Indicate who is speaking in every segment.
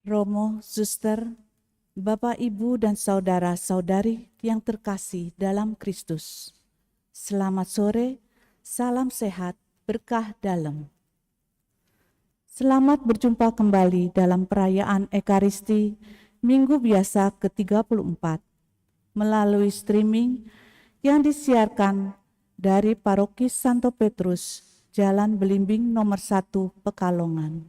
Speaker 1: Romo, suster, Bapak, Ibu, dan saudara-saudari yang terkasih dalam Kristus. Selamat sore, salam sehat, berkah dalam. Selamat berjumpa kembali dalam perayaan Ekaristi Minggu Biasa ke-34 melalui streaming yang disiarkan dari Paroki Santo Petrus, Jalan Belimbing nomor 1, Pekalongan.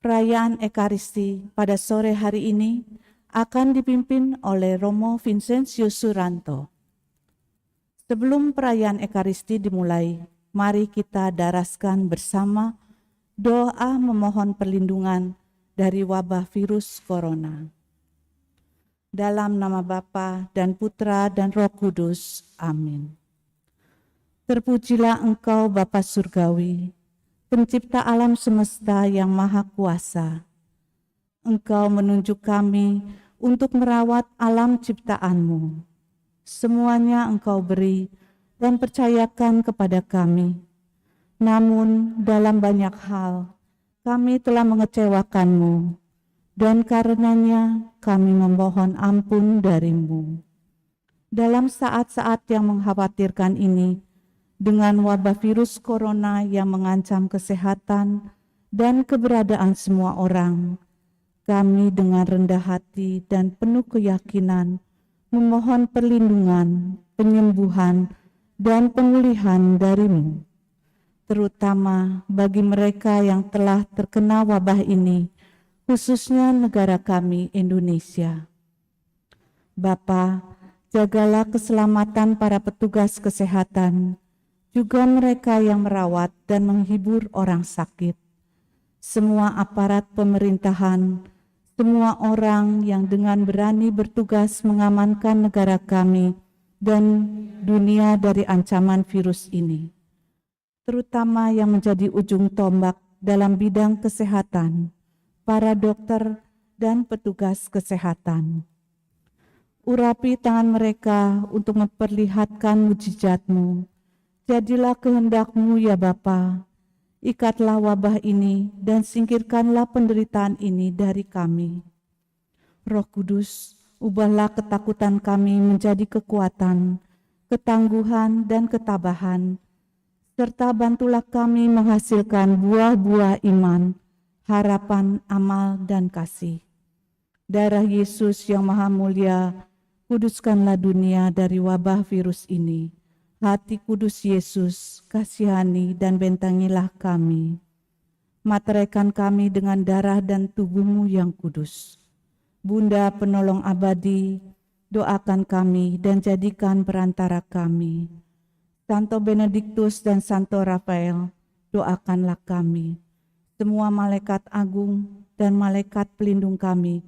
Speaker 1: Perayaan Ekaristi pada sore hari ini akan dipimpin oleh Romo Vincentius Suranto. Sebelum perayaan Ekaristi dimulai, mari kita daraskan bersama doa memohon perlindungan dari wabah virus corona. Dalam nama Bapa dan Putra dan Roh Kudus. Amin. Terpujilah Engkau Bapa Surgawi, Pencipta alam semesta yang maha kuasa. Engkau menunjuk kami untuk merawat alam ciptaan-Mu. Semuanya Engkau beri dan percayakan kepada kami. Namun dalam banyak hal kami telah mengecewakan-Mu, dan karenanya kami memohon ampun dari-Mu. Dalam saat-saat yang mengkhawatirkan ini, dengan wabah virus corona yang mengancam kesehatan dan keberadaan semua orang, kami dengan rendah hati dan penuh keyakinan memohon perlindungan, penyembuhan, dan pemulihan dari-Mu, terutama bagi mereka yang telah terkena wabah ini, khususnya negara kami Indonesia. Bapa, jagalah keselamatan para petugas kesehatan, juga mereka yang merawat dan menghibur orang sakit, semua aparat pemerintahan, semua orang yang dengan berani bertugas mengamankan negara kami dan dunia dari ancaman virus ini, terutama yang menjadi ujung tombak dalam bidang kesehatan, para dokter dan petugas kesehatan. Urapi tangan mereka untuk memperlihatkan mujizat-Mu. Jadilah kehendak-Mu ya Bapa, ikatlah wabah ini dan singkirkanlah penderitaan ini dari kami. Roh Kudus, ubahlah ketakutan kami menjadi kekuatan, ketangguhan dan ketabahan, serta bantulah kami menghasilkan buah-buah iman, harapan, amal, dan kasih. Darah Yesus yang maha mulia, kuduskanlah dunia dari wabah virus ini. Hati kudus Yesus, kasihani dan bentangilah kami. Materaikan kami dengan darah dan tubuh-Mu yang kudus. Bunda penolong abadi, doakan kami dan jadikan perantara kami. Santo Benediktus dan Santo Rafael, doakanlah kami. Semua malaikat agung dan malaikat pelindung kami,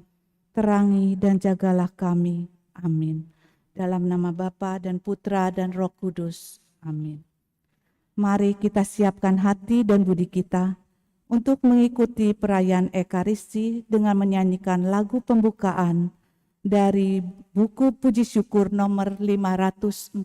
Speaker 1: terangi dan jagalah kami. Amin. Dalam nama Bapa dan Putra dan Roh Kudus. Amin. Mari kita siapkan hati dan budi kita untuk mengikuti perayaan Ekaristi dengan menyanyikan lagu pembukaan dari buku Puji Syukur nomor 549.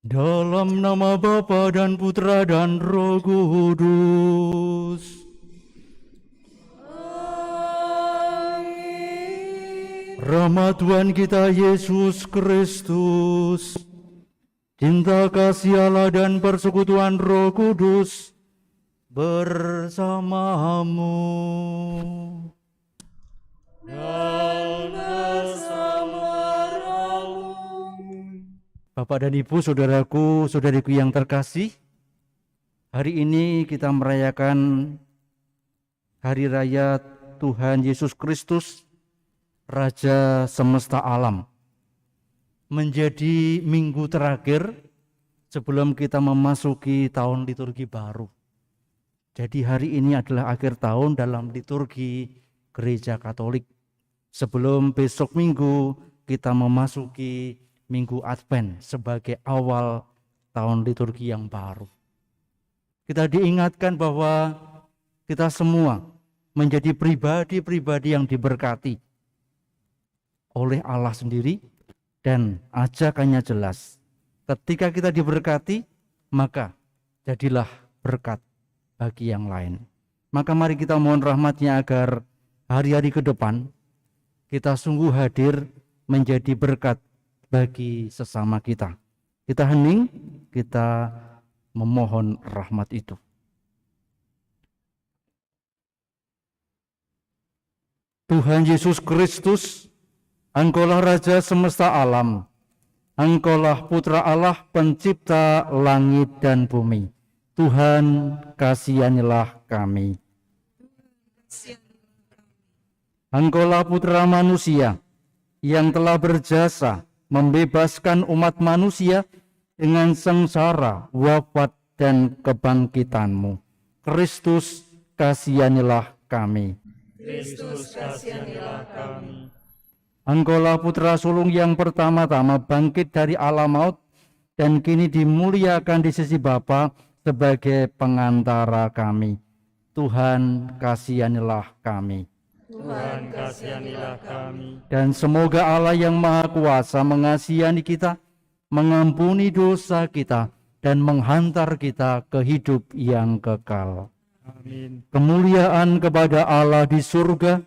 Speaker 2: Dalam nama Bapa dan Putra dan Roh Kudus. Amin. Rahmat Tuhan kita Yesus Kristus, cinta kasih Allah dan persekutuan Roh Kudus bersamamu. Dan bersama Bapak dan Ibu, saudaraku, saudariku yang terkasih, hari ini kita merayakan Hari Raya Tuhan Yesus Kristus, Raja Semesta Alam. Menjadi minggu terakhir sebelum kita memasuki tahun liturgi baru. Jadi hari ini adalah akhir tahun dalam liturgi Gereja Katolik. Sebelum besok minggu kita memasuki Minggu Advent sebagai awal tahun liturgi yang baru. Kita diingatkan bahwa kita semua menjadi pribadi-pribadi yang diberkati oleh Allah sendiri, dan ajakannya jelas. Ketika kita diberkati, maka jadilah berkat bagi yang lain. Maka mari kita mohon rahmat-Nya agar hari-hari ke depan kita sungguh hadir menjadi berkat bagi sesama kita. Kita hening, kita memohon rahmat itu. Tuhan Yesus Kristus, Engkaulah Raja semesta alam, Engkaulah Putra Allah pencipta langit dan bumi. Tuhan, kasihanilah kami. Engkaulah Putra manusia yang telah berjasa membebaskan umat manusia dengan sengsara, wafat, dan kebangkitan-Mu. Kristus, kasihanilah kami.
Speaker 3: Kristus, kasihanilah kami.
Speaker 2: Engkaulah Putra sulung yang pertama-tama bangkit dari alam maut dan kini dimuliakan di sisi Bapa sebagai pengantara kami. Tuhan, kasihanilah kami.
Speaker 3: Tuhan, kasihanilah kami.
Speaker 2: Dan semoga Allah yang Maha Kuasa mengasihani kita, mengampuni dosa kita, dan menghantar kita ke hidup yang kekal.
Speaker 3: Amin.
Speaker 2: Kemuliaan kepada Allah di surga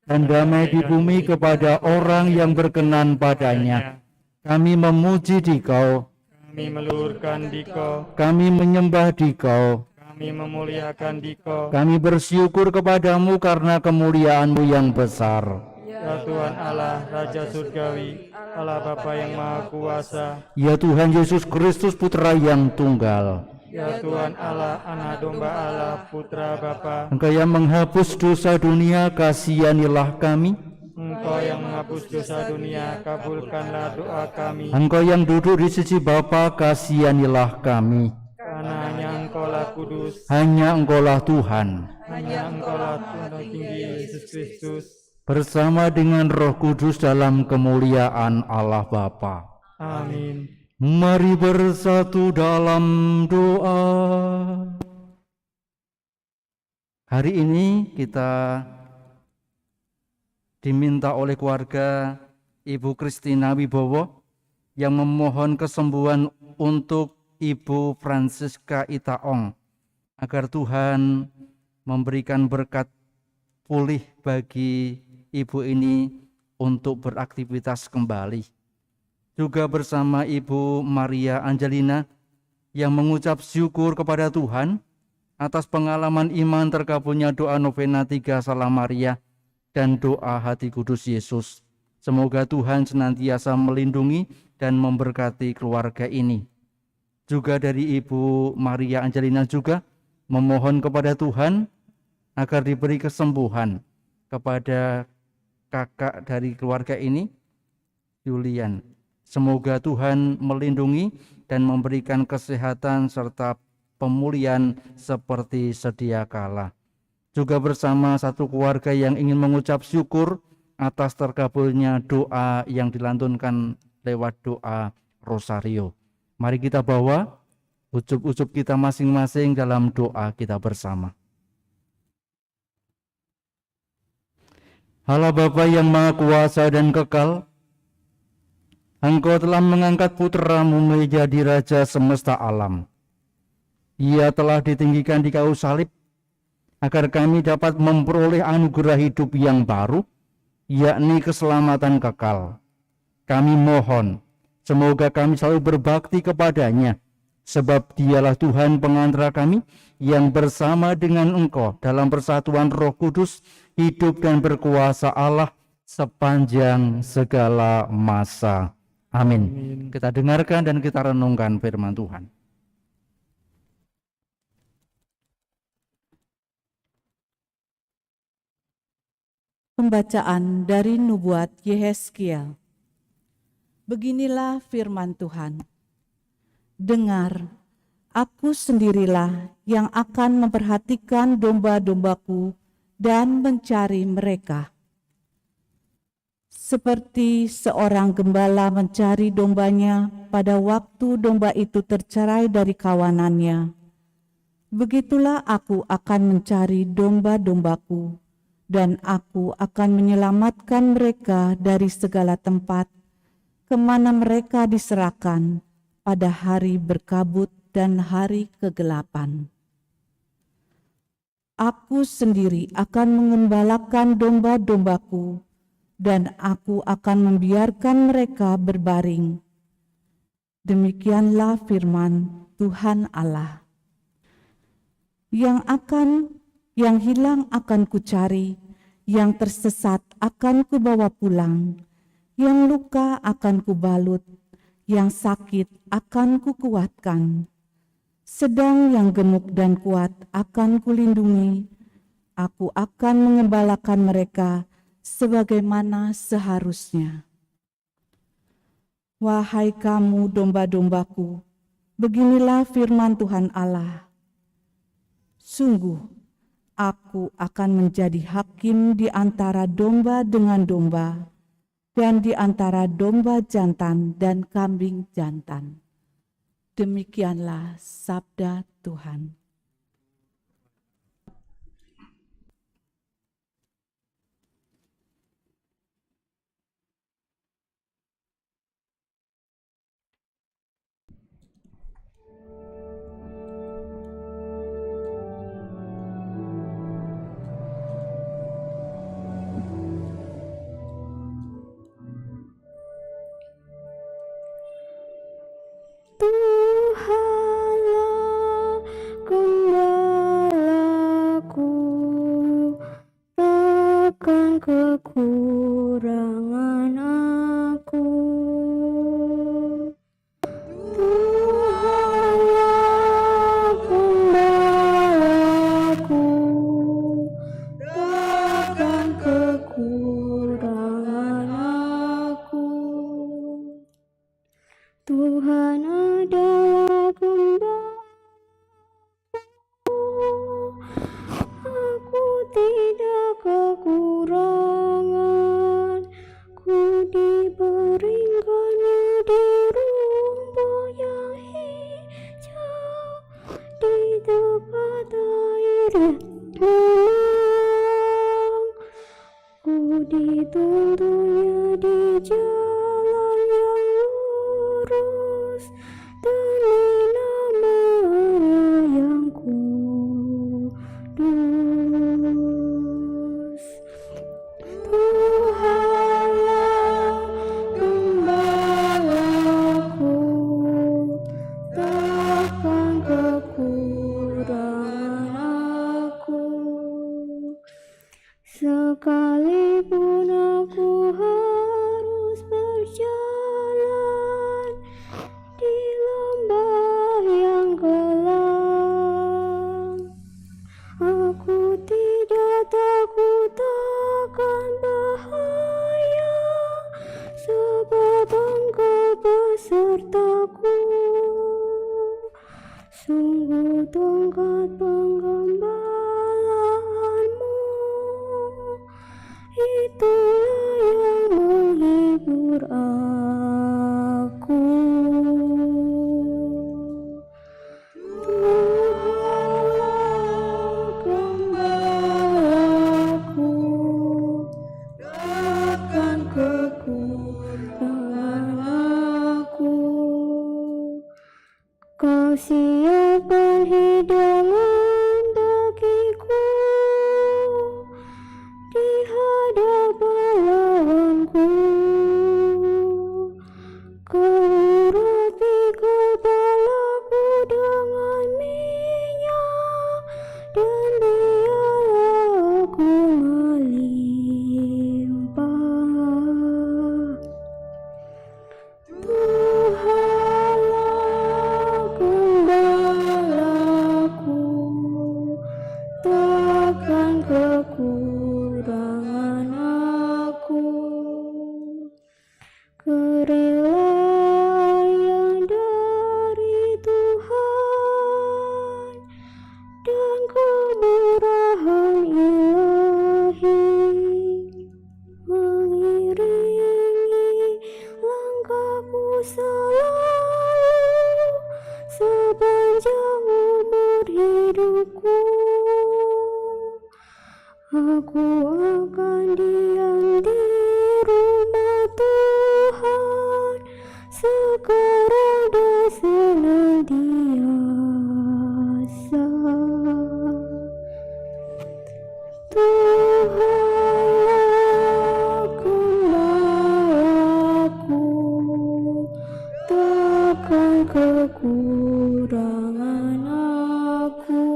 Speaker 2: dan damai di bumi kepada orang yang berkenan padanya. Kami memuji Dikau,
Speaker 3: Kami meluhurkan Dikau,
Speaker 2: kami menyembah Dikau,
Speaker 3: kami memuliakan Dikau.
Speaker 2: kami bersyukur kepadamu karena kemuliaan-Mu yang besar.
Speaker 3: Ya Tuhan Allah, Raja Surgawi, Allah Bapa yang Maha Kuasa.
Speaker 2: Ya Tuhan Yesus Kristus Putra yang tunggal.
Speaker 3: Ya Tuhan Allah, Anak Domba Allah, Putra Bapa.
Speaker 2: Engkau yang menghapus dosa dunia, kasihanilah kami.
Speaker 3: Engkau yang menghapus dosa dunia, kabulkanlah doa kami.
Speaker 2: Engkau yang duduk di sisi Bapa, kasihanilah kami.
Speaker 3: Karena hanya Engkaulah kudus,
Speaker 2: Hanya Engkaulah Tuhan,
Speaker 3: hanya Engkaulah Tuhan tinggi Yesus Kristus.
Speaker 2: bersama dengan Roh Kudus dalam kemuliaan Allah Bapa.
Speaker 3: Amin.
Speaker 2: Mari bersatu dalam doa. Hari ini kita diminta oleh keluarga Ibu Kristina Wibowo yang memohon kesembuhan untuk Ibu Francisca Itaong, agar Tuhan memberikan berkat pulih bagi ibu ini untuk beraktivitas kembali. Juga bersama Ibu Maria Angelina yang mengucap syukur kepada Tuhan atas pengalaman iman terkabulnya doa novena 3 Salam Maria dan doa hati kudus Yesus. Semoga Tuhan senantiasa melindungi dan memberkati keluarga ini. Juga dari Ibu Maria Angelina juga memohon kepada Tuhan agar diberi kesembuhan kepada kakak dari keluarga ini, Julian. Semoga Tuhan melindungi dan memberikan kesehatan serta pemulihan seperti sedia kala. Juga bersama satu keluarga yang ingin mengucap syukur atas terkabulnya doa yang dilantunkan lewat doa Rosario. Mari kita bawa ucup-ucup kita masing-masing dalam doa kita bersama. Allah Bapa yang Maha Kuasa dan Kekal, Engkau telah mengangkat putra-Mu menjadi Raja semesta alam. Ia telah ditinggikan di kayu salib, agar kami dapat memperoleh anugerah hidup yang baru, yakni keselamatan kekal. Kami mohon, semoga kami selalu berbakti kepada-Nya, sebab Dialah Tuhan pengantara kami, yang bersama dengan Engkau dalam persatuan Roh Kudus, hidup dan berkuasa Allah sepanjang segala masa. Amin. Kita dengarkan dan kita renungkan firman Tuhan.
Speaker 1: Pembacaan dari Nubuat Yehezkiel. Beginilah firman Tuhan. Dengar, aku sendirilah yang akan memperhatikan domba-dombaku dan mencari mereka. Seperti seorang gembala mencari dombanya pada waktu domba itu tercerai dari kawanannya, begitulah aku akan mencari domba-dombaku, dan aku akan menyelamatkan mereka dari segala tempat kemana mereka diserahkan pada hari berkabut dan hari kegelapan. Aku sendiri akan mengembalakan domba-dombaku, dan aku akan membiarkan mereka berbaring. Demikianlah firman Tuhan Allah. Yang hilang akan kucari, yang tersesat akan kubawa pulang, yang luka akan kubalut, yang sakit akan kukuatkan. Sedang yang gemuk dan kuat akan kulindungi. Aku akan mengembalakan mereka sebagaimana seharusnya. Wahai kamu domba-dombaku, beginilah firman Tuhan Allah. Sungguh, aku akan menjadi hakim di antara domba dengan domba, dan di antara domba jantan dan kambing jantan. Demikianlah sabda Tuhan.
Speaker 4: Tuhanlah gembalaku, takkan kekurangan aku. Tuhanlah gembalaku, takkan kekurangan aku. Tuhan adalah gembalaku, aku tidak kekurangan. Ku dibaringkannya di rumput yang hijau, di tempat air yang tenang. Ku dituntunnya di jalan yang lurus, demi nama-Nya yang kudus. Tuhanlah gembalaku, takkan kekurangan aku. Sekalipun aku harus berjalan di lembah yang gelap, aku tidak takut akan bahaya, sebab Engkau besertaku. Sungguh tongkat penggembalaanmu, itulah yang menghibur aku. Tuhanlah gembalaku, takkan kekurangan siapkan hidangan bagiku di hadapan lawanku. Kau urapi kepalaku dengan minyak, dan biarlah aku melimpah. Tuhanlah gembalaku, takkan kekurangan aku. Kerelaan dari Tuhan dan kemurahan ilahi mengiringi langkahku selalu sepanjang umur hidupku. Aku akan diam di rumah Tuhan sekarang dan senantiasa. Tuhanlah gembalaku, takkan kekurangan aku.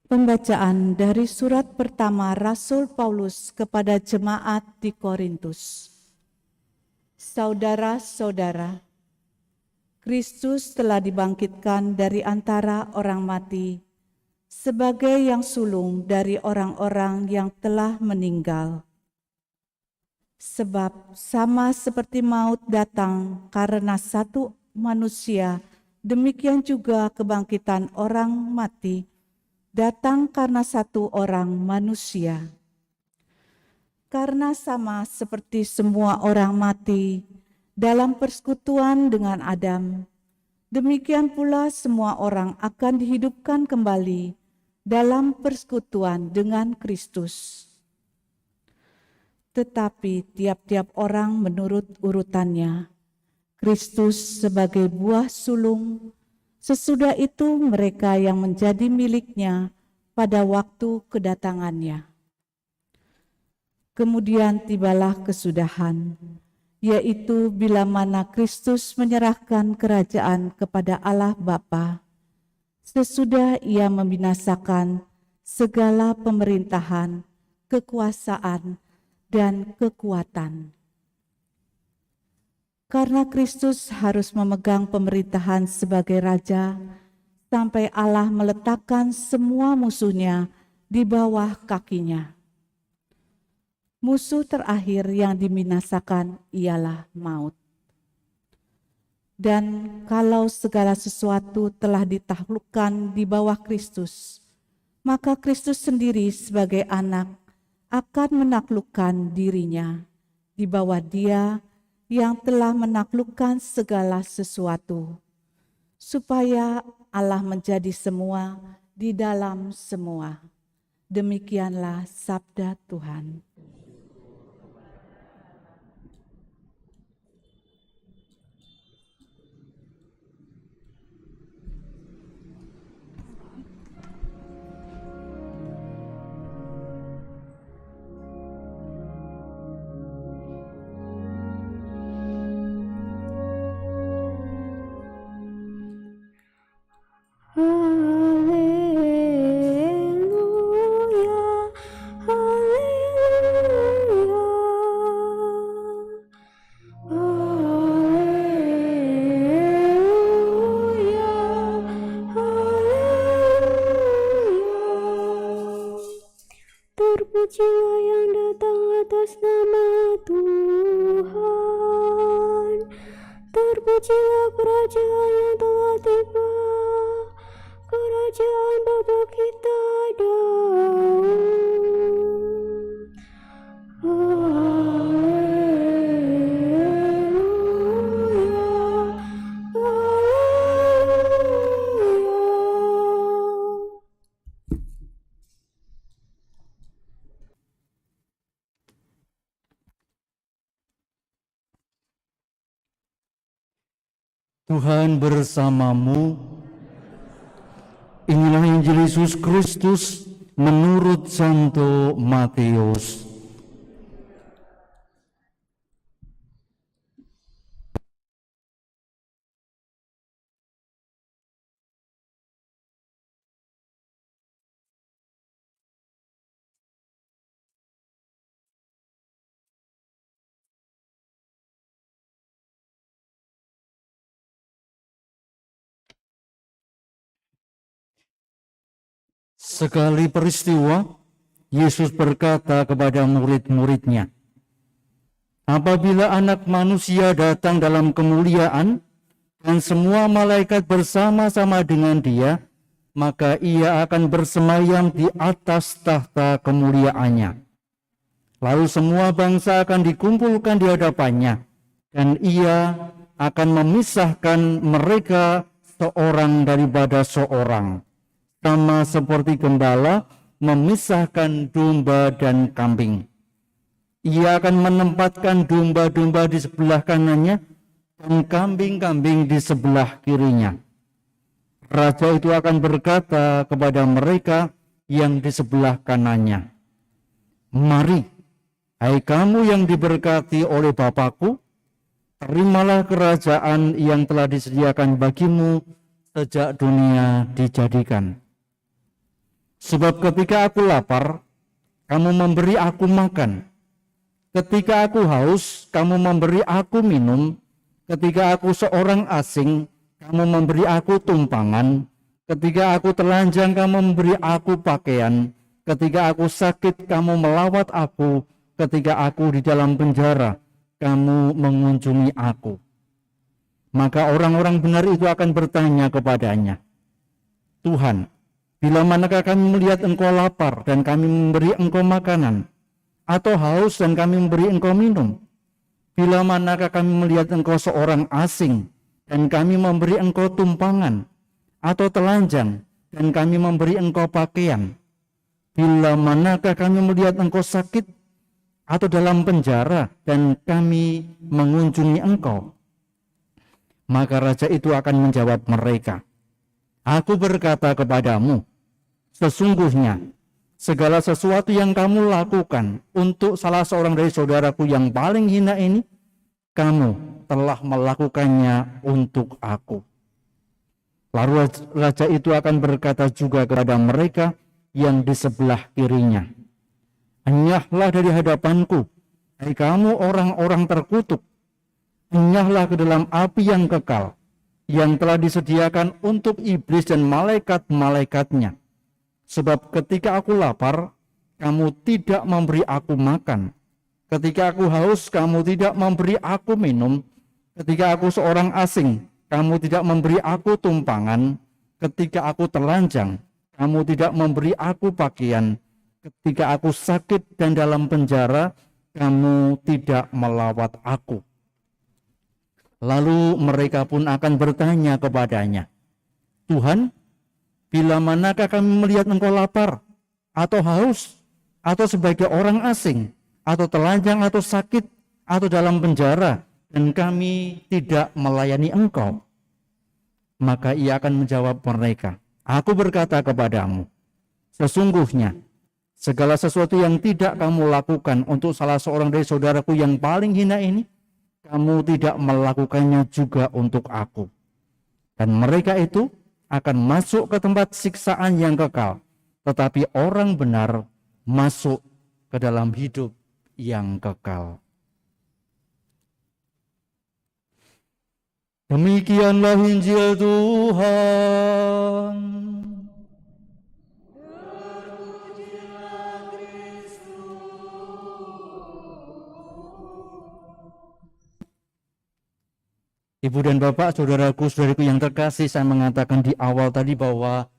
Speaker 1: Pembacaan dari surat pertama Rasul Paulus kepada jemaat di Korintus. Saudara-saudara, Kristus telah dibangkitkan dari antara orang mati sebagai yang sulung dari orang-orang yang telah meninggal. Sebab sama seperti maut datang karena satu manusia, demikian juga kebangkitan orang mati datang karena satu orang manusia. Karena sama seperti semua orang mati dalam persekutuan dengan Adam, demikian pula semua orang akan dihidupkan kembali dalam persekutuan dengan Kristus. Tetapi tiap-tiap orang menurut urutannya, Kristus sebagai buah sulung, sesudah itu mereka yang menjadi miliknya pada waktu kedatangannya. Kemudian tibalah kesudahan, yaitu bila mana Kristus menyerahkan kerajaan kepada Allah Bapa, sesudah ia membinasakan segala pemerintahan, kekuasaan, dan kekuatan. Karena Kristus harus memegang pemerintahan sebagai Raja, sampai Allah meletakkan semua musuhnya di bawah kakinya. Musuh terakhir yang dibinasakan ialah maut. Dan kalau segala sesuatu telah ditaklukkan di bawah Kristus, maka Kristus sendiri sebagai anak akan menaklukkan dirinya di bawah Dia yang telah menaklukkan segala sesuatu, supaya Allah menjadi semua di dalam semua. Demikianlah sabda Tuhan.
Speaker 4: Haleluya, haleluya, haleluya, haleluya. Terpujilah yang datang atas nama Tuhan. Terpujilah kerajaan yang telah tiba, kerajaan Bapa kita Daud. Haleluya, haleluya.
Speaker 2: Tuhan bersamamu. Inilah Injil Yesus Kristus menurut Santo Matius. Sekali peristiwa, Yesus berkata kepada murid-muridnya, "Apabila Anak Manusia datang dalam kemuliaan dan semua malaikat bersama-sama dengan Dia, maka Ia akan bersemayam di atas tahta kemuliaannya. Lalu semua bangsa akan dikumpulkan di hadapannya, dan Ia akan memisahkan mereka seorang daripada seorang, sama seperti gembala memisahkan domba dan kambing. Ia akan menempatkan domba-domba di sebelah kanannya dan kambing-kambing di sebelah kirinya. Raja itu akan berkata kepada mereka yang di sebelah kanannya, 'Mari, hai kamu yang diberkati oleh Bapa-Ku, terimalah kerajaan yang telah disediakan bagimu sejak dunia dijadikan. Sebab ketika aku lapar, kamu memberi aku makan. Ketika aku haus, kamu memberi aku minum. Ketika aku seorang asing, kamu memberi aku tumpangan. Ketika aku telanjang, kamu memberi aku pakaian. Ketika aku sakit, kamu melawat aku. Ketika aku di dalam penjara, kamu mengunjungi aku.' Maka orang-orang benar itu akan bertanya kepadanya, 'Tuhan, bila manakah kami melihat engkau lapar dan kami memberi engkau makanan, atau haus dan kami memberi engkau minum? Bila manakah kami melihat engkau seorang asing dan kami memberi engkau tumpangan, atau telanjang dan kami memberi engkau pakaian? Bila manakah kami melihat engkau sakit atau dalam penjara dan kami mengunjungi engkau?' Maka raja itu akan menjawab mereka, 'Aku berkata kepadamu, sesungguhnya segala sesuatu yang kamu lakukan untuk salah seorang dari saudaraku yang paling hina ini, kamu telah melakukannya untuk aku.' Lalu raja itu akan berkata juga kepada mereka yang di sebelah kirinya, 'Enyahlah dari hadapanku, hai kamu orang-orang terkutuk. Enyahlah ke dalam api yang kekal, yang telah disediakan untuk iblis dan malaikat-malaikatnya. Sebab ketika aku lapar, kamu tidak memberi aku makan. Ketika aku haus, kamu tidak memberi aku minum. Ketika aku seorang asing, kamu tidak memberi aku tumpangan. Ketika aku telanjang, kamu tidak memberi aku pakaian. Ketika aku sakit dan dalam penjara, kamu tidak melawat aku.' Lalu mereka pun akan bertanya kepadanya, 'Tuhan, bila manakah kami melihat engkau lapar, atau haus, atau sebagai orang asing, atau telanjang, atau sakit, atau dalam penjara, dan kami tidak melayani engkau?' Maka ia akan menjawab mereka, 'Aku berkata kepadamu, sesungguhnya segala sesuatu yang tidak kamu lakukan untuk salah seorang dari saudaraku yang paling hina ini, kamu tidak melakukannya juga untuk aku.' Dan mereka itu akan masuk ke tempat siksaan yang kekal, tetapi orang benar masuk ke dalam hidup yang kekal." Demikianlah Injil Tuhan. Ibu dan Bapak, saudaraku, saudariku yang terkasih, saya mengatakan di awal tadi bahwa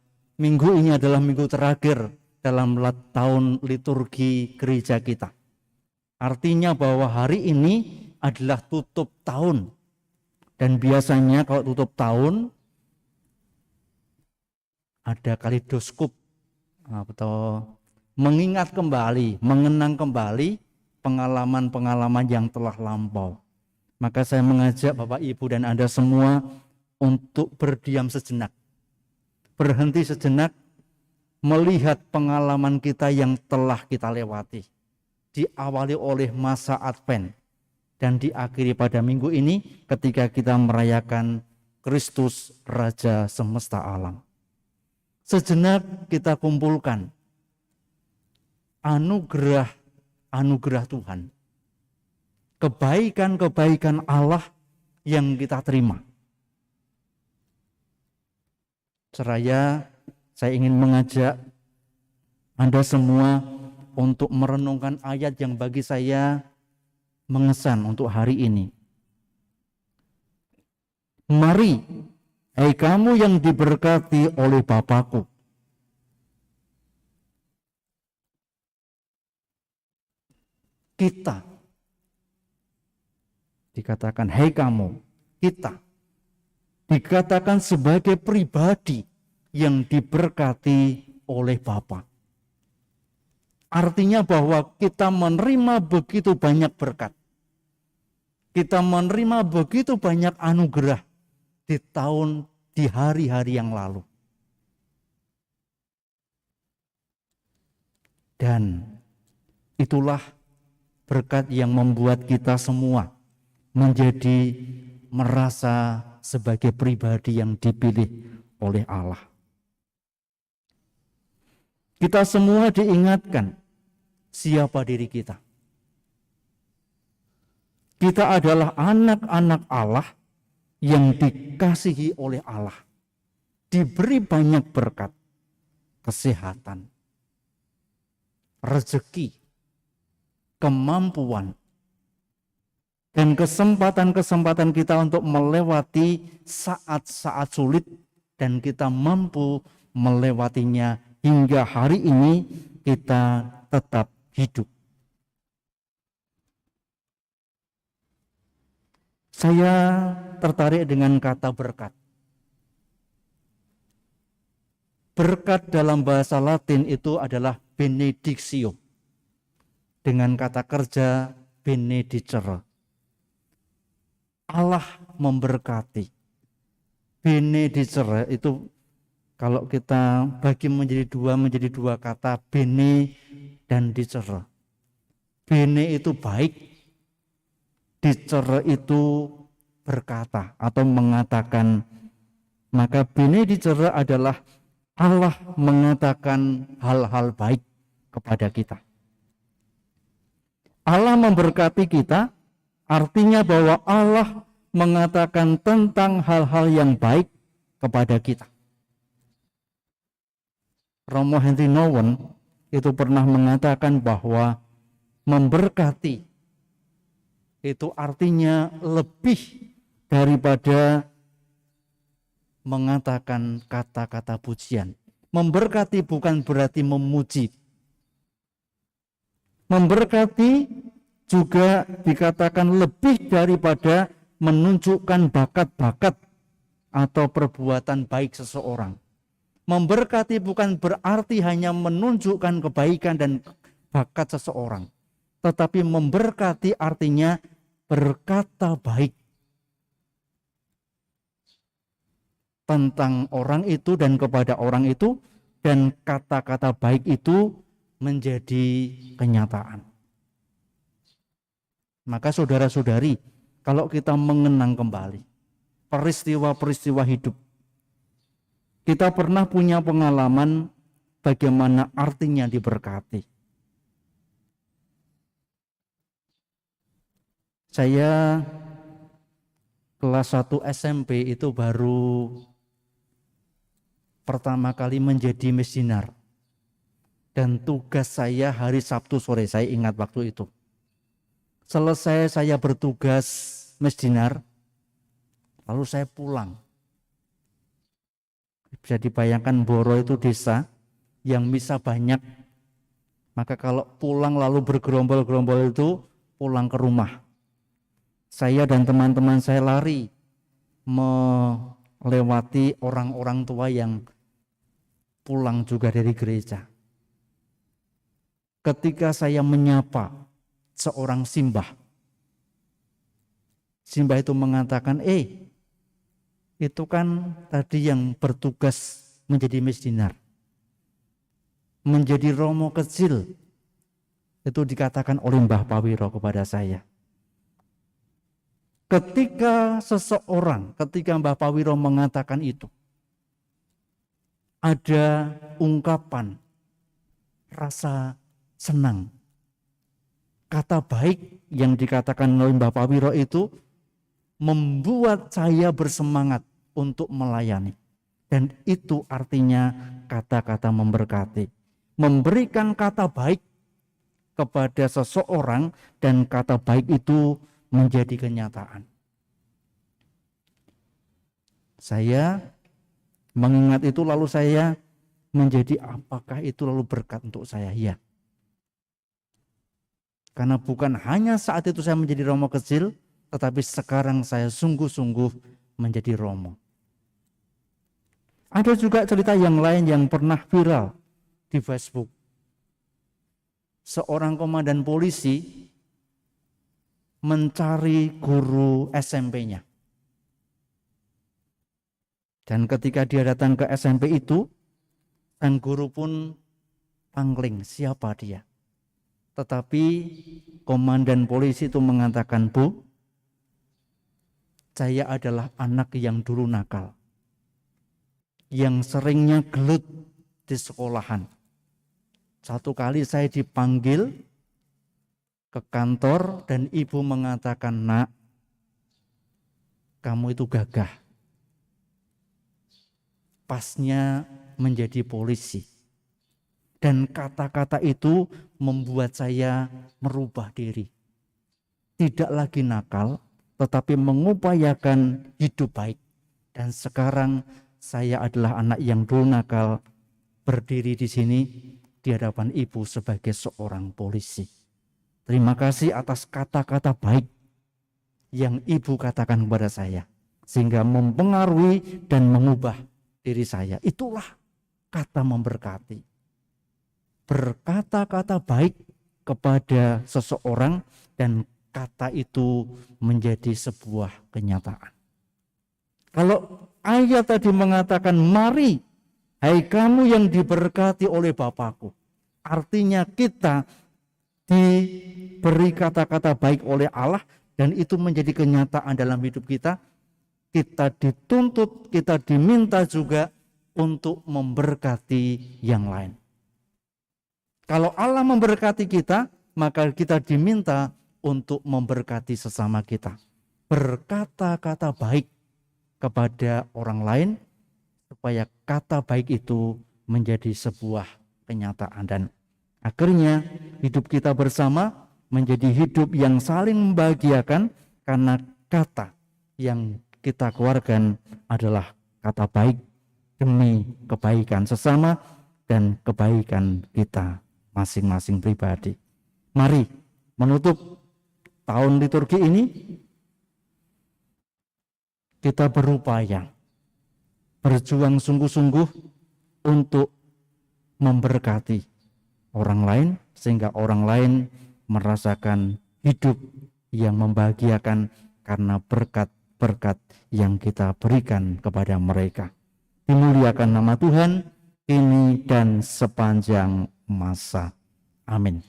Speaker 2: minggu ini adalah minggu terakhir dalam tahun liturgi gereja kita. Artinya bahwa hari ini adalah tutup tahun. Dan biasanya kalau tutup tahun ada kaleidoskop atau mengingat kembali, mengenang kembali pengalaman-pengalaman yang telah lampau. Maka saya mengajak Bapak Ibu dan Anda semua untuk berdiam sejenak, berhenti sejenak, melihat pengalaman kita yang telah kita lewati, diawali oleh masa Advent dan diakhiri pada minggu ini ketika kita merayakan Kristus Raja semesta alam. Sejenak kita kumpulkan anugerah Tuhan, kebaikan-kebaikan Allah yang kita terima. Seraya saya ingin mengajak Anda semua untuk merenungkan ayat yang bagi saya mengesan untuk hari ini. Mari, hai kamu yang diberkati oleh Bapa-Ku, kita, dikatakan hai kamu, kita, dikatakan sebagai pribadi yang diberkati oleh Bapa. Artinya bahwa kita menerima begitu banyak berkat. Kita menerima begitu banyak anugerah di hari-hari yang lalu. Dan itulah berkat yang membuat kita semua menjadi merasa sebagai pribadi yang dipilih oleh Allah. Kita semua diingatkan siapa diri kita. Kita adalah anak-anak Allah yang dikasihi oleh Allah, diberi banyak berkat, kesehatan, rezeki, kemampuan, dan kesempatan-kesempatan kita untuk melewati saat-saat sulit, dan kita mampu melewatinya hingga hari ini kita tetap hidup. Saya tertarik dengan kata berkat. Berkat dalam bahasa Latin itu adalah benedictio, dengan kata kerja benedicere. Allah memberkati. Benedicere itu kalau kita bagi menjadi dua kata, bene dan dicere. Bene itu baik, dicere itu berkata atau mengatakan. Maka benedicere adalah Allah mengatakan hal-hal baik kepada kita. Allah memberkati kita, artinya bahwa Allah mengatakan tentang hal-hal yang baik kepada kita. Romo Henry Nouwen itu pernah mengatakan bahwa memberkati itu artinya lebih daripada mengatakan kata-kata pujian. Memberkati bukan berarti memuji. Memberkati juga dikatakan lebih daripada menunjukkan bakat-bakat atau perbuatan baik seseorang. Memberkati bukan berarti hanya menunjukkan kebaikan dan bakat seseorang, tetapi memberkati artinya berkata baik tentang orang itu dan kepada orang itu, dan kata-kata baik itu menjadi kenyataan. Maka saudara-saudari, kalau kita mengenang kembali peristiwa-peristiwa hidup, kita pernah punya pengalaman bagaimana artinya diberkati. Saya kelas 1 SMP itu baru pertama kali menjadi missioner. Dan tugas saya hari Sabtu sore, saya ingat waktu itu. Selesai saya bertugas missioner, lalu saya pulang. Bisa dibayangkan Boro itu desa yang misa banyak. Maka kalau pulang lalu bergerombol-gerombol itu pulang ke rumah. Saya dan teman-teman saya lari melewati orang-orang tua yang pulang juga dari gereja. Ketika saya menyapa seorang simbah, simbah itu mengatakan, itu kan tadi yang bertugas menjadi misdinar, menjadi romo kecil. Itu dikatakan oleh Mbah Pawiro kepada saya. Ketika Mbah Pawiro mengatakan itu, ada ungkapan rasa senang. Kata baik yang dikatakan oleh Mbah Pawiro itu membuat saya bersemangat untuk melayani. Dan itu artinya kata-kata memberkati. Memberikan kata baik kepada seseorang dan kata baik itu menjadi kenyataan. Saya mengingat itu lalu saya menjadi apakah itu lalu berkat untuk saya? Ya. Karena bukan hanya saat itu saya menjadi romo kecil, tetapi sekarang saya sungguh-sungguh menjadi romo. Ada juga cerita yang lain yang pernah viral di Facebook. Seorang komandan polisi mencari guru SMP-nya. Dan ketika dia datang ke SMP itu, sang guru pun pangling siapa dia. Tetapi komandan polisi itu mengatakan, "Bu, saya adalah anak yang dulu nakal, yang seringnya gelut di sekolahan. Satu kali saya dipanggil ke kantor dan ibu mengatakan, 'Nak, kamu itu gagah. Pasnya menjadi polisi.' Dan kata-kata itu membuat saya merubah diri. Tidak lagi nakal, tetapi mengupayakan hidup baik. Dan sekarang saya adalah anak yang dulu nakal, berdiri di sini di hadapan ibu sebagai seorang polisi. Terima kasih atas kata-kata baik yang ibu katakan kepada saya, sehingga mempengaruhi dan mengubah diri saya." Itulah kata memberkati. Berkata-kata baik kepada seseorang dan kata itu menjadi sebuah kenyataan. Kalau ayat tadi mengatakan, "Mari, hai kamu yang diberkati oleh Bapakku." Artinya kita diberi kata-kata baik oleh Allah dan itu menjadi kenyataan dalam hidup kita. Kita dituntut, kita diminta juga untuk memberkati yang lain. Kalau Allah memberkati kita, maka kita diminta untuk memberkati sesama kita. Berkata-kata baik kepada orang lain, supaya kata baik itu menjadi sebuah kenyataan. Dan akhirnya hidup kita bersama menjadi hidup yang saling membahagiakan, karena kata yang kita keluarkan adalah kata baik demi kebaikan sesama dan kebaikan kita masing-masing pribadi. Mari menutup tahun liturgi ini, kita berupaya berjuang sungguh-sungguh untuk memberkati orang lain, sehingga orang lain merasakan hidup yang membahagiakan karena berkat-berkat yang kita berikan kepada mereka. Dimuliakan nama Tuhan kini dan sepanjang masa. Amin.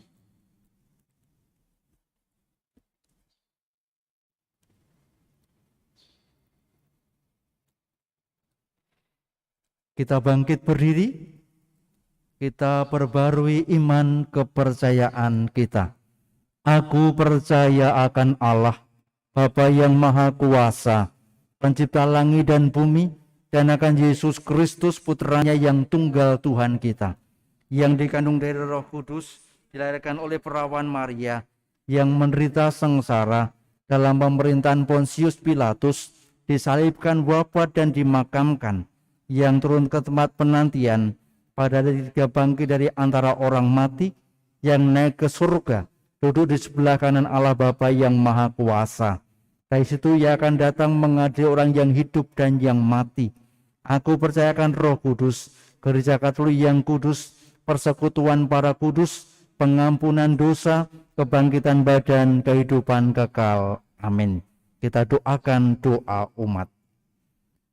Speaker 2: Kita bangkit berdiri, kita perbarui iman kepercayaan kita. Aku percaya akan Allah, Bapa yang Maha Kuasa, Pencipta langit dan bumi, dan akan Yesus Kristus putranya yang tunggal Tuhan kita, yang dikandung dari Roh Kudus, dilahirkan oleh perawan Maria, yang menderita sengsara dalam pemerintahan Pontius Pilatus, disalibkan, wafat dan dimakamkan, yang turun ke tempat penantian, pada hari ketiga bangkit dari antara orang mati, yang naik ke surga, duduk di sebelah kanan Allah Bapa yang Maha Kuasa. Dari situ ia akan datang mengadili orang yang hidup dan yang mati. Aku percayakan Roh Kudus, Gereja Katolik yang kudus, persekutuan para kudus, pengampunan dosa, kebangkitan badan, kehidupan kekal. Amin. Kita doakan doa umat.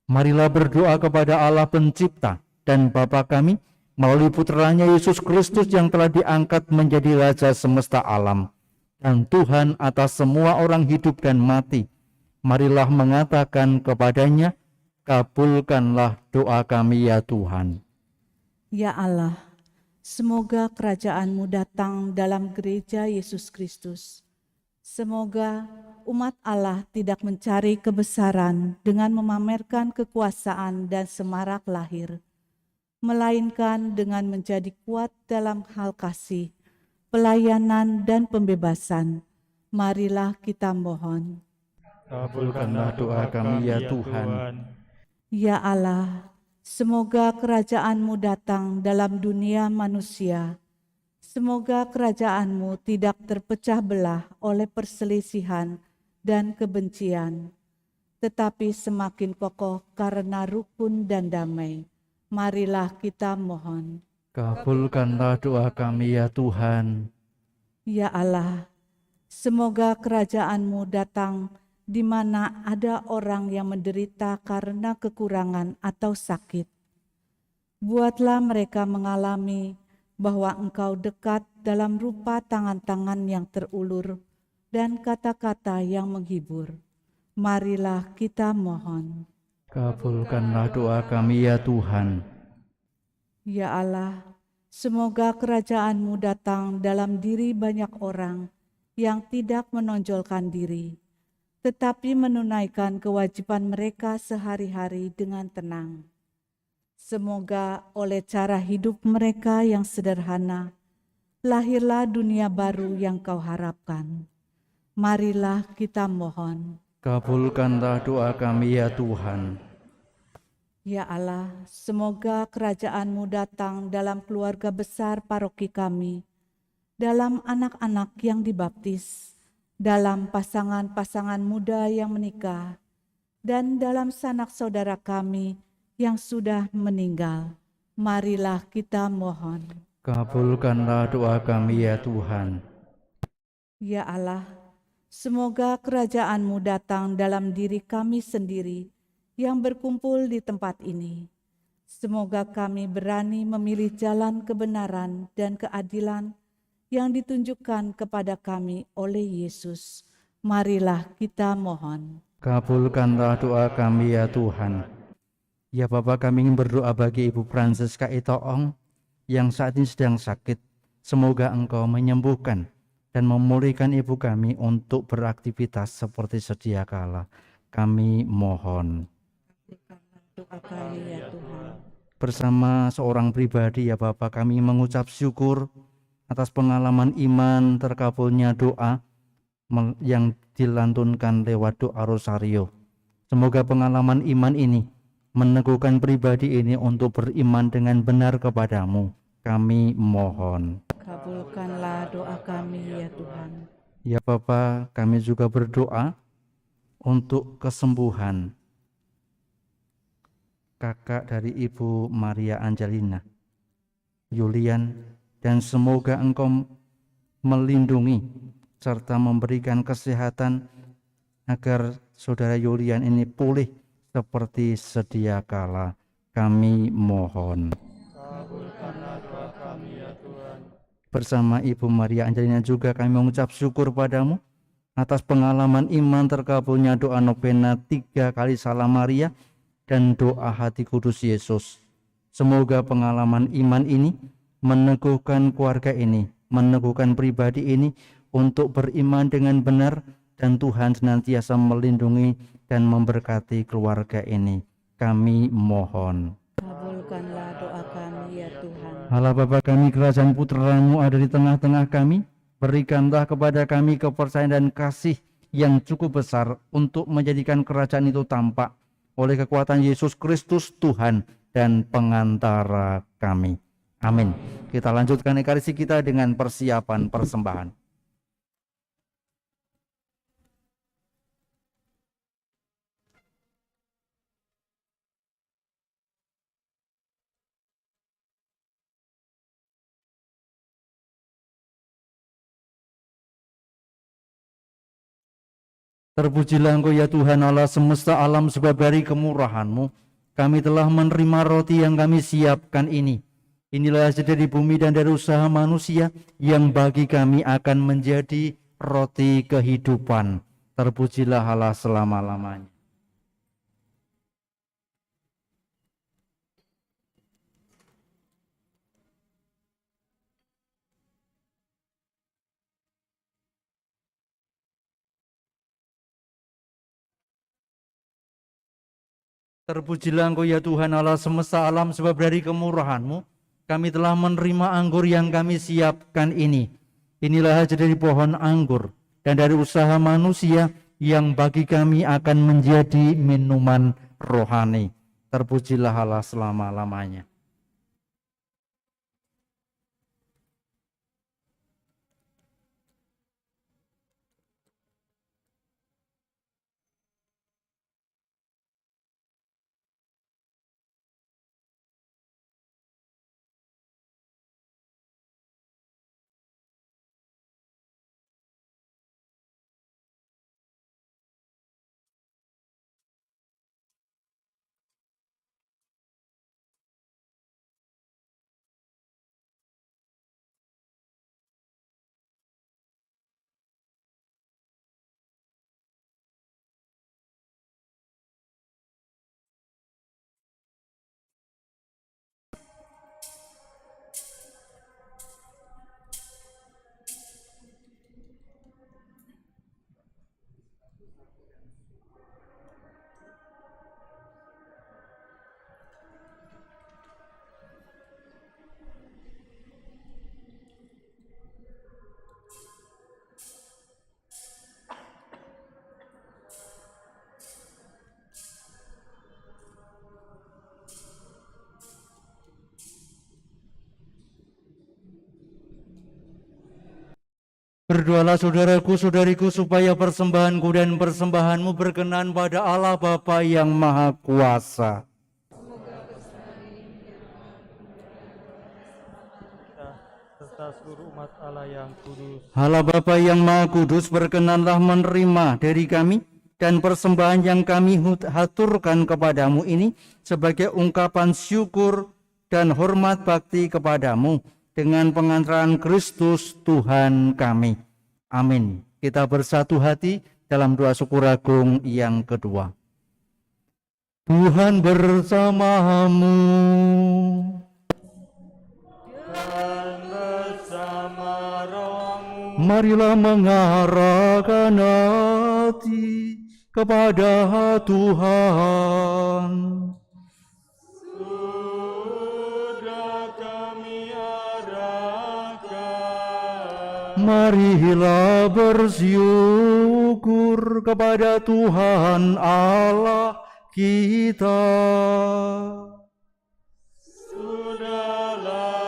Speaker 2: Marilah berdoa kepada Allah Pencipta dan Bapa kami melalui putranya Yesus Kristus yang telah diangkat menjadi Raja semesta alam dan Tuhan atas semua orang hidup dan mati. Marilah mengatakan kepadanya, kabulkanlah doa kami ya Tuhan.
Speaker 1: Ya Allah, semoga kerajaan-Mu datang dalam gereja Yesus Kristus. Semoga umat Allah tidak mencari kebesaran dengan memamerkan kekuasaan dan semarak lahir, melainkan dengan menjadi kuat dalam hal kasih, pelayanan, dan pembebasan. Marilah kita mohon.
Speaker 3: Kabulkanlah doa kami ya Tuhan.
Speaker 1: Ya Allah, semoga kerajaan-Mu datang dalam dunia manusia. Semoga kerajaan-Mu tidak terpecah belah oleh perselisihan dan kebencian, tetapi semakin kokoh karena rukun dan damai. Marilah kita mohon.
Speaker 2: Kabulkanlah doa kami ya Tuhan.
Speaker 1: Ya Allah, semoga kerajaan-Mu datang di mana ada orang yang menderita karena kekurangan atau sakit. Buatlah mereka mengalami bahwa Engkau dekat dalam rupa tangan-tangan yang terulur dan kata-kata yang menghibur. Marilah kita mohon.
Speaker 2: Kabulkanlah doa kami ya Tuhan.
Speaker 1: Ya Allah, semoga kerajaan-Mu datang dalam diri banyak orang yang tidak menonjolkan diri, tetapi menunaikan kewajiban mereka sehari-hari dengan tenang. Semoga oleh cara hidup mereka yang sederhana, lahirlah dunia baru yang Kau harapkan. Marilah kita mohon.
Speaker 2: Kabulkanlah doa kami ya Tuhan.
Speaker 1: Ya Allah, semoga kerajaan-Mu datang dalam keluarga besar paroki kami, dalam anak-anak yang dibaptis, dalam pasangan-pasangan muda yang menikah, dan dalam sanak saudara kami yang sudah meninggal. Marilah kita mohon.
Speaker 2: Kabulkanlah doa kami ya Tuhan.
Speaker 1: Ya Allah, semoga kerajaan-Mu datang dalam diri kami sendiri yang berkumpul di tempat ini. Semoga kami berani memilih jalan kebenaran dan keadilan yang ditunjukkan kepada kami oleh Yesus. Marilah kita mohon.
Speaker 2: Kabulkanlah doa kami ya Tuhan. Ya Bapa, kami ingin berdoa bagi Ibu Francisca Itoong yang saat ini sedang sakit. Semoga Engkau menyembuhkan dan memulihkan ibu kami untuk beraktivitas seperti sedia kala. Kami mohon.
Speaker 1: Doa kami ya Tuhan.
Speaker 2: Bersama seorang pribadi ya Bapak, kami mengucap syukur atas pengalaman iman terkabulnya doa yang dilantunkan lewat doa rosario. Semoga pengalaman iman ini meneguhkan pribadi ini untuk beriman dengan benar kepadamu. Kami mohon.
Speaker 1: Kabulkanlah doa kami ya Tuhan.
Speaker 2: Ya Bapak, kami juga berdoa untuk kesembuhan kakak dari Ibu Maria Angelina, Yulian, dan semoga Engkau melindungi serta memberikan kesehatan agar saudara Yulian ini pulih seperti sedia kala. Kami mohon.
Speaker 3: Kabulkanlah doa kami ya Tuhan.
Speaker 2: Bersama Ibu Maria Angelina juga kami mengucap syukur padamu atas pengalaman iman terkabulnya doa novena 3 kali Salam Maria dan doa hati kudus Yesus. Semoga pengalaman iman ini meneguhkan keluarga ini, meneguhkan pribadi ini untuk beriman dengan benar, dan Tuhan senantiasa melindungi dan memberkati keluarga ini. Kami mohon.
Speaker 1: Kabulkanlah doa kami ya Tuhan.
Speaker 2: Allah Bapa kami, kerajaan Putra-Mu ada di tengah-tengah kami. Berikanlah kepada kami kepercayaan dan kasih yang cukup besar untuk menjadikan kerajaan itu tampak oleh kekuatan Yesus Kristus Tuhan dan pengantara kami. Amin. Kita lanjutkan ekaristi kita dengan persiapan persembahan. Terpujilah Engkau ya Tuhan Allah semesta alam, sebab dari kemurahan-Mu kami telah menerima roti yang kami siapkan ini. Inilah hasil dari bumi dan dari usaha manusia yang bagi kami akan menjadi roti kehidupan. Terpujilah Allah selama-lamanya. Terpujilah Engkau ya Tuhan Allah semesta alam, sebab dari kemurahan-Mu kami telah menerima anggur yang kami siapkan ini. Inilah hasil dari pohon anggur dan dari usaha manusia yang bagi kami akan menjadi minuman rohani. Terpujilah Allah selama-lamanya. Berdoalah saudaraku, saudariku, supaya persembahanku dan persembahanmu berkenan pada Allah Bapa yang Maha Kuasa.
Speaker 3: Serta seluruh umat Allah yang kudus.
Speaker 2: Allah Bapa yang Maha Kudus, berkenanlah menerima dari kami dan persembahan yang kami haturkan kepadamu ini sebagai ungkapan syukur dan hormat bakti kepadamu dengan pengantaran Kristus Tuhan kami. Amin. Kita bersatu hati dalam doa syukur agung yang kedua. Tuhan bersamamu.
Speaker 3: Dan bersama rohmu.
Speaker 2: Marilah mengarahkan hati kepada Tuhan. Marilah bersyukur kepada Tuhan Allah kita.
Speaker 3: Sudah layak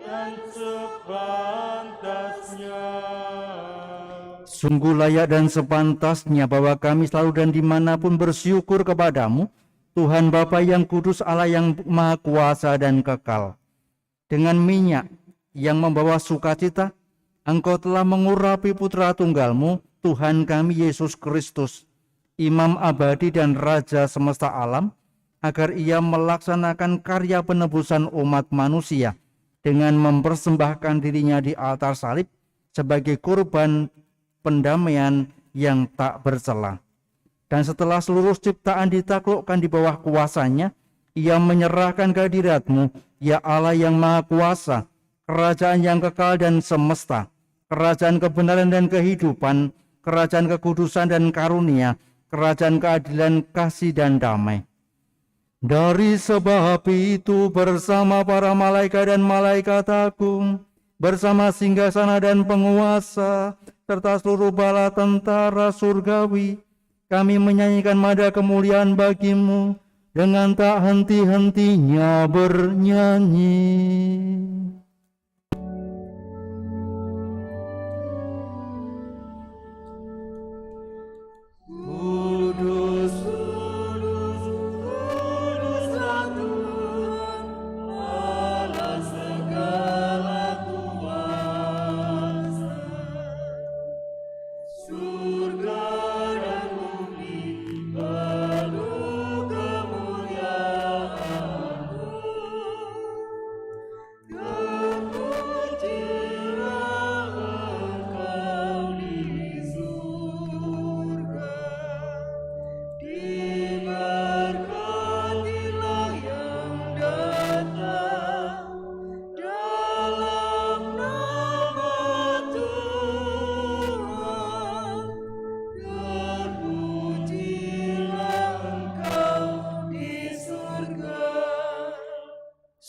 Speaker 3: dan sepantasnya.
Speaker 2: Sungguh layak dan sepantasnya bahwa kami selalu dan dimanapun bersyukur kepadamu, Tuhan Bapa yang kudus, Allah yang Maha Kuasa dan kekal. Dengan minyak yang membawa sukacita, Engkau telah mengurapi putra tunggalmu, Tuhan kami Yesus Kristus, Imam abadi dan Raja semesta alam, agar ia melaksanakan karya penebusan umat manusia dengan mempersembahkan dirinya di altar salib sebagai kurban pendamaian yang tak bercela. Dan setelah seluruh ciptaan ditaklukkan di bawah kuasanya, ia menyerahkan kehadiratmu, ya Allah yang Maha Kuasa, kerajaan yang kekal dan semesta, kerajaan kebenaran dan kehidupan, kerajaan kekudusan dan karunia, kerajaan keadilan, kasih dan damai. Dari sebab itu bersama para malaikat dan malaikat agung, bersama singgasana dan penguasa, serta seluruh bala tentara surgawi, kami menyanyikan nada kemuliaan bagimu dengan tak henti-hentinya bernyanyi.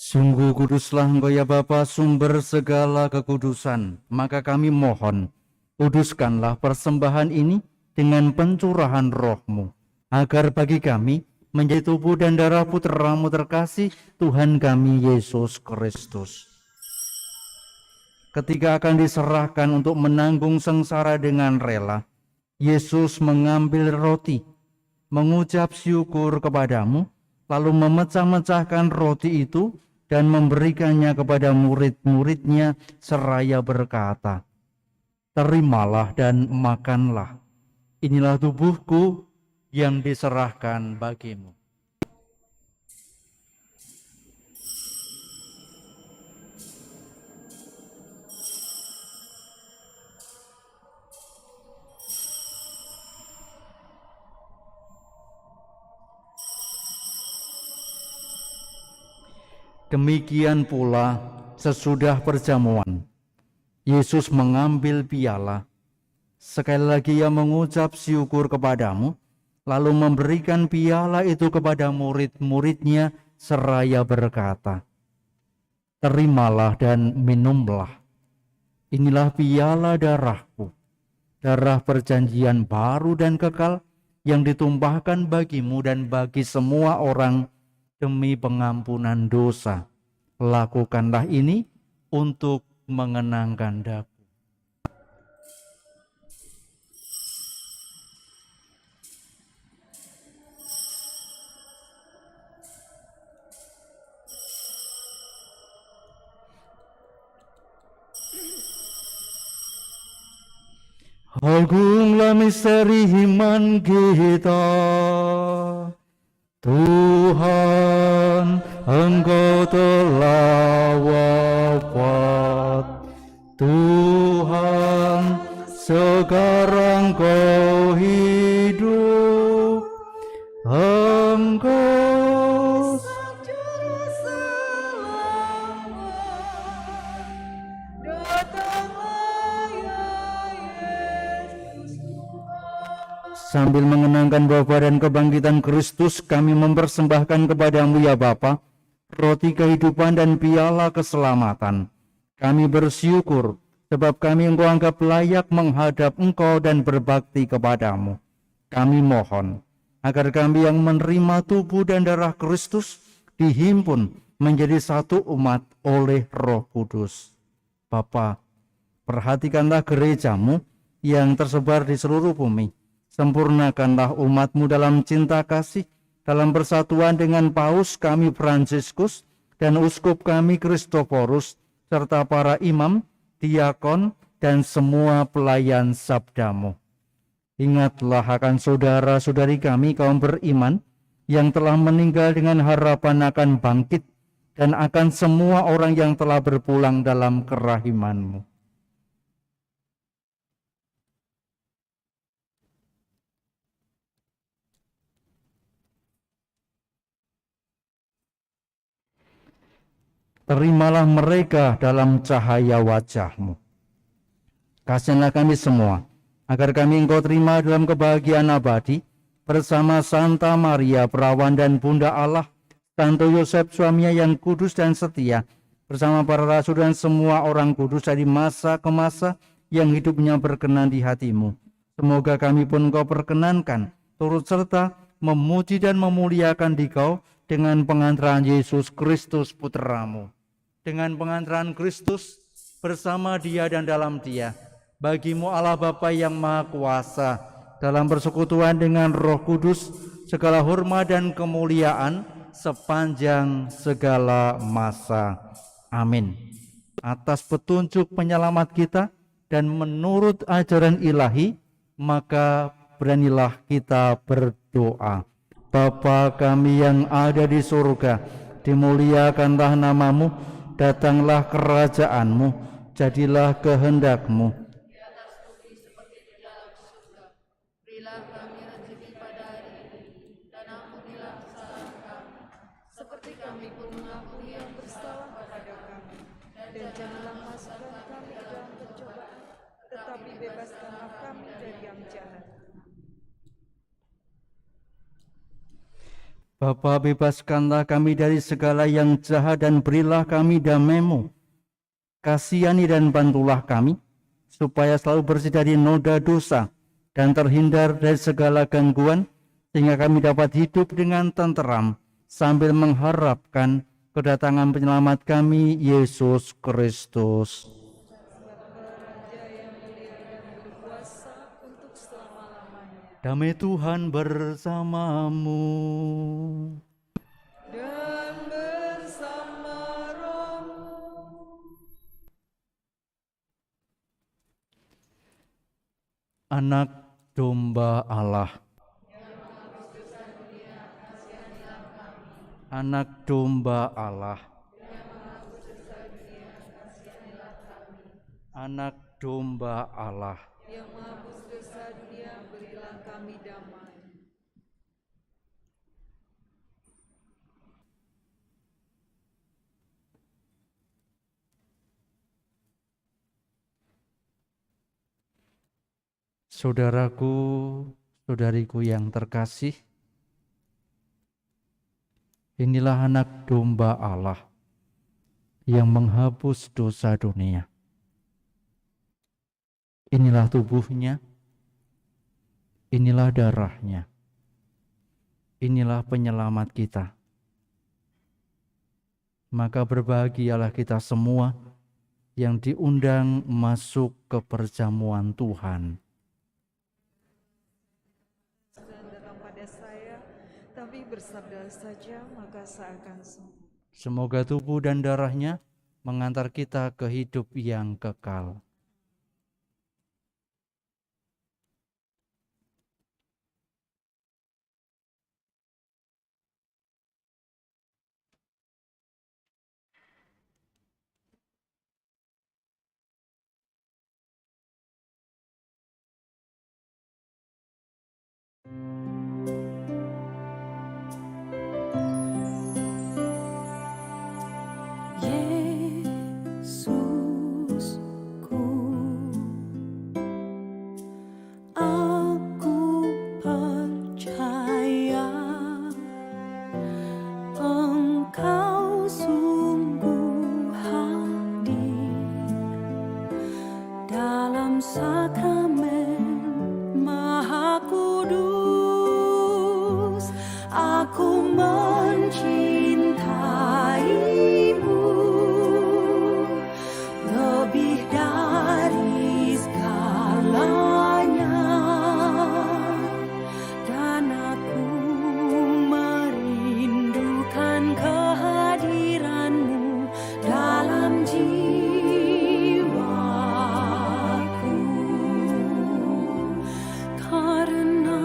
Speaker 2: Sungguh kuduslah Engkau ya Bapa, sumber segala kekudusan. Maka kami mohon, kuduskanlah persembahan ini dengan pencurahan roh-Mu, agar bagi kami menjadi tubuh dan darah Putra-Mu terkasih, Tuhan kami Yesus Kristus. Ketika akan diserahkan untuk menanggung sengsara dengan rela, Yesus mengambil roti, mengucap syukur kepadamu, lalu memecah-mecahkan roti itu dan memberikannya kepada murid-muridnya seraya berkata, "Terimalah dan makanlah. Inilah tubuhku yang diserahkan bagimu." Demikian pula sesudah perjamuan, Yesus mengambil piala. Sekali lagi ia mengucap syukur kepadamu, lalu memberikan piala itu kepada murid-muridnya seraya berkata, "Terimalah dan minumlah. Inilah piala darahku, darah perjanjian baru dan kekal yang ditumpahkan bagimu dan bagi semua orang demi pengampunan dosa. Lakukanlah ini untuk mengenangkan daku." Agunglah misteri iman kita. Tuhan, Engkau telah wafat. Tuhan, sekarang Kau hidup. Engkau Sambil mengenangkan Bapa dan kebangkitan Kristus, kami mempersembahkan kepadamu ya Bapa, roti kehidupan dan piala keselamatan. Kami bersyukur, sebab kami Engkau anggap layak menghadap Engkau dan berbakti kepadamu. Kami mohon, agar kami yang menerima tubuh dan darah Kristus dihimpun menjadi satu umat oleh Roh Kudus. Bapa, perhatikanlah gerejamu yang tersebar di seluruh bumi. Sempurnakanlah umat-Mu dalam cinta kasih, dalam persatuan dengan Paus kami Fransiskus dan Uskup kami Kristoforus, serta para imam, diakon, dan semua pelayan sabda-Mu. Ingatlah akan saudara-saudari kami kaum beriman yang telah meninggal dengan harapan akan bangkit, dan akan semua orang yang telah berpulang dalam kerahiman-Mu. Terimalah mereka dalam cahaya wajah-Mu. Kasihanlah kami semua, agar kami Engkau terima dalam kebahagiaan abadi, bersama Santa Maria, perawan dan Bunda Allah, Santo Yosef suaminya yang kudus dan setia, bersama para rasul dan semua orang kudus dari masa ke masa yang hidupnya berkenan di hati-Mu. Semoga kami pun Engkau perkenankan, turut serta memuji dan memuliakan Dikau dengan pengantaran Yesus Kristus Putra-Mu. Dengan pengantaran Kristus, bersama Dia dan dalam Dia, bagi-Mu Allah Bapa yang Maha Kuasa, dalam persekutuan dengan Roh Kudus, segala hormat dan kemuliaan sepanjang segala masa. Amin. Atas petunjuk penyelamat kita dan menurut ajaran ilahi, maka beranilah kita berdoa. Bapa kami yang ada di surga, dimuliakanlah namamu, datanglah kerajaanmu, jadilah kehendak-Mu.
Speaker 5: Seperti kami pun mengampuni yang bersalah kepada kami. Dan janganlah masukkan kami ke dalam pencobaan, tetapi bebaskanlah kami dari yang jahat.
Speaker 2: Bapa, bebaskanlah kami dari segala yang jahat dan berilah kami damai-Mu. Kasihani dan bantulah kami, supaya selalu bersih dari noda dosa dan terhindar dari segala gangguan, sehingga kami dapat hidup dengan tenteram sambil mengharapkan kedatangan penyelamat kami, Yesus Kristus.
Speaker 5: Raja yang mulia dan berkuasa untuk selama-lamanya.
Speaker 2: Damai Tuhan bersamamu.
Speaker 5: Dan bersama rohmu.
Speaker 2: Anak domba Allah. Anak domba Allah. Anak domba Allah.
Speaker 5: Yang menghapus dosa dunia, berilah kami damai.
Speaker 2: Saudaraku, saudariku yang terkasih, inilah anak domba Allah yang menghapus dosa dunia. Inilah tubuhnya, inilah darahnya, inilah penyelamat kita. Maka berbahagialah kita semua yang diundang masuk ke perjamuan Tuhan.
Speaker 5: Dan datang pada saya, tapi bersabda saja, maka saya akan sembuh.
Speaker 2: Semoga tubuh dan darahnya mengantar kita ke hidup yang kekal.
Speaker 4: Yesusku, aku percaya Engkau sungguh hadir dalam sakramen Maha Kudus. Aku mencintaimu lebih dari segalanya, dan aku merindukan kehadiranmu dalam jiwaku. Karena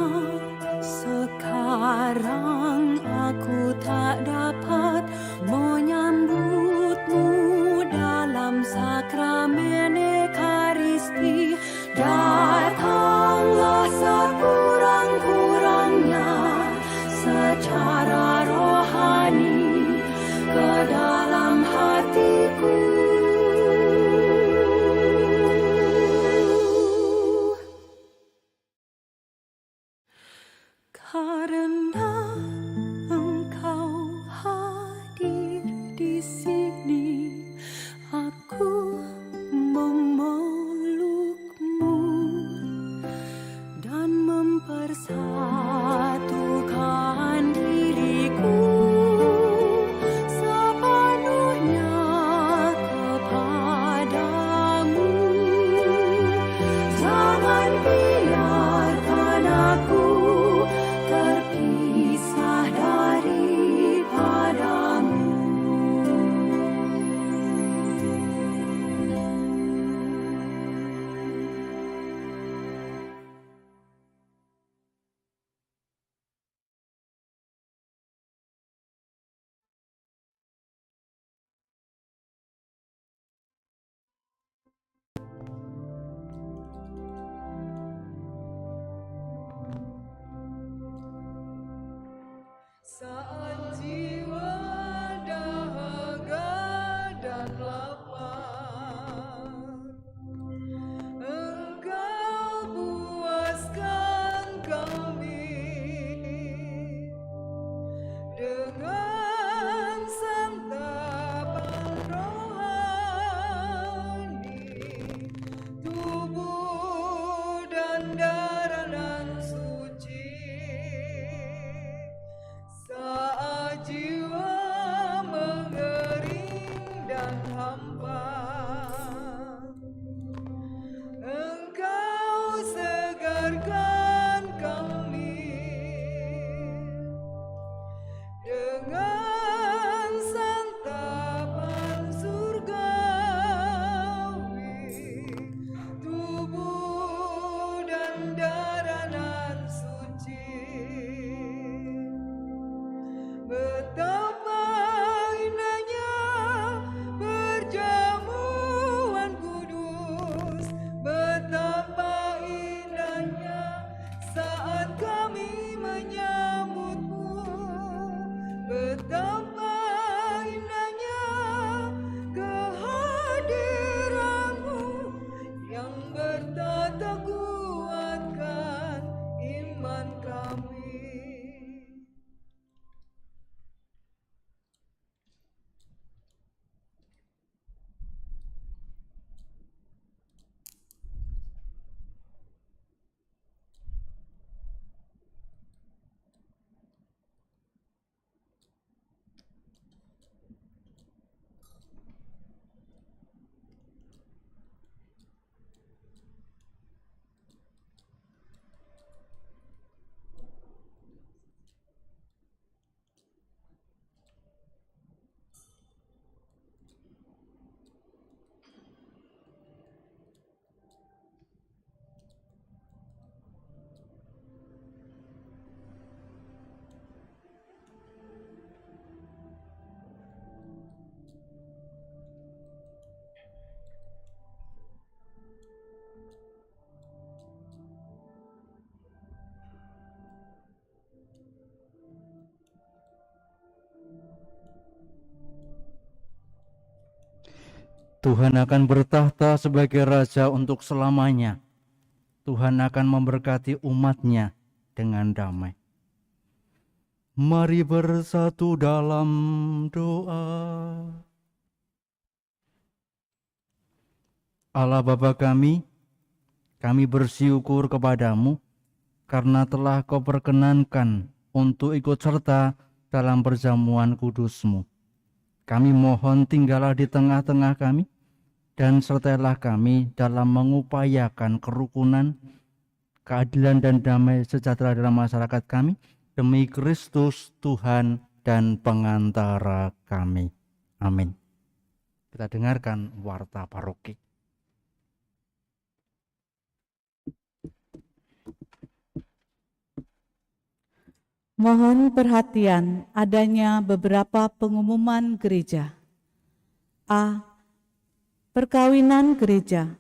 Speaker 4: sekarang aku tak dapat menyambutmu dalam sakramen Ekaristi, datanglah sekurang-kurangnya secara rohani ke dalam hatiku. Karena Engkau hadir di sini, aku memelukmu dan mempersatukan diriku sepenuhnya kepadamu. Jangan biarkan aku terpisah daripadamu.
Speaker 5: saat jiwa dahaga dan lapar. Engkau puaskan kami dengan santapan rohani, tubuh dan darah nan suci, saat jiwa mengering dan hampa. Engkau segarkan kami dengan santapan surgawi, tubuh dan darah nan suci. Betapa indahnya perjamuan kudus, betapa indahnya saat kami menyambutmu, betapa indahnya kehadiranmu yang bertata kuatkan iman kami.
Speaker 2: Tuhan akan bertahta sebagai Raja untuk selamanya. Tuhan akan memberkati umat-Nya dengan damai. Mari bersatu dalam doa. Allah Bapa kami bersyukur kepadamu karena telah Kau perkenankan untuk ikut serta dalam perjamuan kudus-Mu. Kami mohon tinggallah di tengah-tengah kami dan sertailah kami dalam mengupayakan kerukunan, keadilan dan damai sejahtera dalam masyarakat kami demi Kristus Tuhan dan pengantara kami. Amin. Kita dengarkan warta paroki.
Speaker 1: Mohon perhatian, adanya beberapa pengumuman gereja. A. Perkawinan gereja.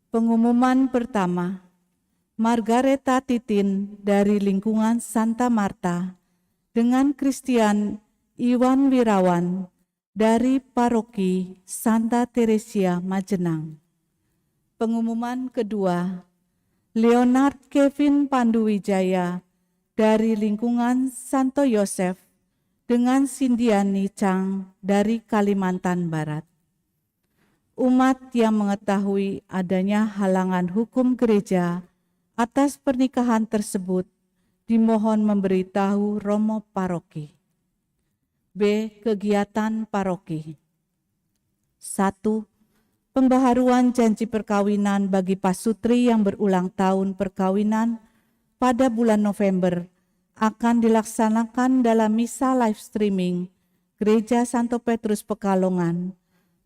Speaker 1: Pengumuman pertama, Margareta Titin dari lingkungan Santa Marta dengan Christian Iwan Wirawan dari paroki Santa Teresia Majenang. Pengumuman kedua, Leonard Kevin Panduwijaya dari lingkungan Santo Yosef dengan Sindiani Chang dari Kalimantan Barat. Umat yang mengetahui adanya halangan hukum gereja atas pernikahan tersebut dimohon memberitahu romo paroki. B. Kegiatan paroki. 1. Pembaharuan janji perkawinan bagi pasutri yang berulang tahun perkawinan pada bulan November akan dilaksanakan dalam misa live streaming Gereja Santo Petrus Pekalongan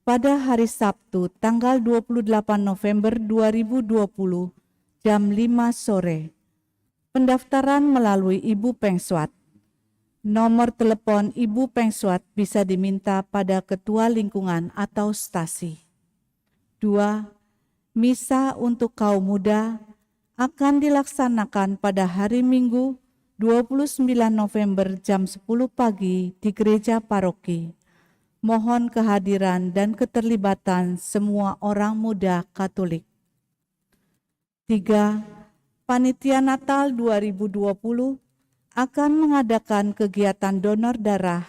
Speaker 1: pada hari Sabtu tanggal 28 November 2020 jam 5 sore. Pendaftaran melalui Ibu Pengswat. Nomor telepon Ibu Pengswat bisa diminta pada Ketua Lingkungan atau Stasi. 2. Misa untuk kaum muda akan dilaksanakan pada hari Minggu 29 November jam 10 pagi di Gereja Paroki. Mohon kehadiran dan keterlibatan semua orang muda Katolik. 3. Panitia Natal 2020 akan mengadakan kegiatan donor darah